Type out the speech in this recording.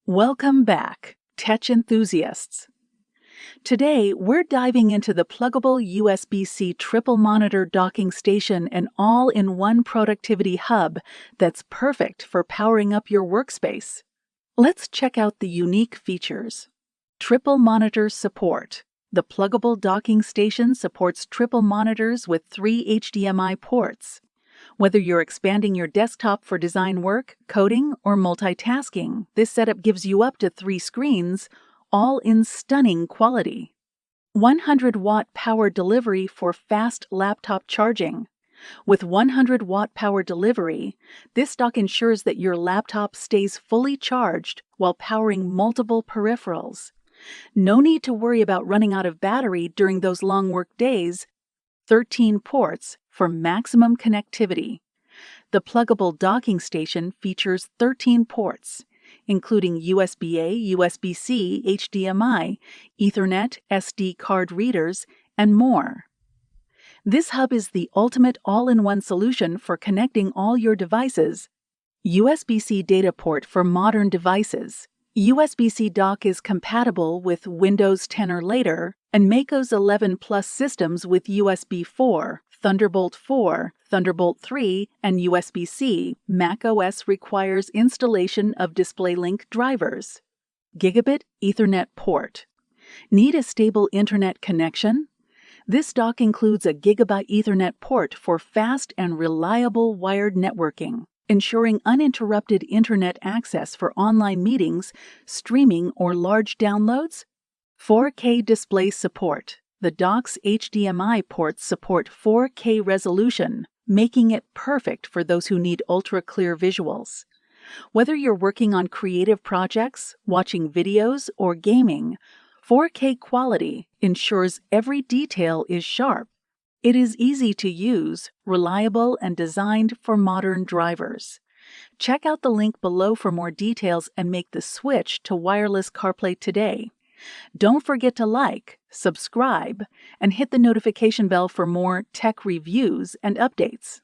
Welcome back, tech enthusiasts. Today, we're diving into the Plugable USB-C triple monitor docking station, an all-in-one productivity hub that's perfect for powering up your workspace. Let's check out the unique features. Triple monitor support. The Plugable Docking Station supports triple monitors with 3 HDMI ports. Whether you're expanding your desktop for design work, coding, or multitasking, this setup gives you up to 3 screens, all in stunning quality. 100-watt power delivery for fast laptop charging. With 100-watt power delivery, this dock ensures that your laptop stays fully charged while powering multiple peripherals. No need to worry about running out of battery during those long work days. 13 ports for maximum connectivity. The Plugable Docking Station features 13 ports, including USB-A, USB-C, HDMI, Ethernet, SD card readers, and more. This hub is the ultimate all-in-one solution for connecting all your devices. USB-C data port for modern devices. USB-C dock is compatible with Windows 10 or later and macOS 11 Plus systems with USB 4, Thunderbolt 4, Thunderbolt 3, and USB-C. macOS requires installation of DisplayLink drivers. Gigabit Ethernet port. Need a stable internet connection? This dock includes a Gigabit Ethernet port for fast and reliable wired networking, ensuring uninterrupted internet access for online meetings, streaming, or large downloads. 4K display support. The dock's HDMI ports support 4K resolution, making it perfect for those who need ultra-clear visuals. Whether you're working on creative projects, watching videos, or gaming, 4K quality ensures every detail is sharp. It is easy to use, reliable, and designed for modern drivers. Check out the link below for more details and make the switch to wireless CarPlay today. Don't forget to like, subscribe, and hit the notification bell for more tech reviews and updates.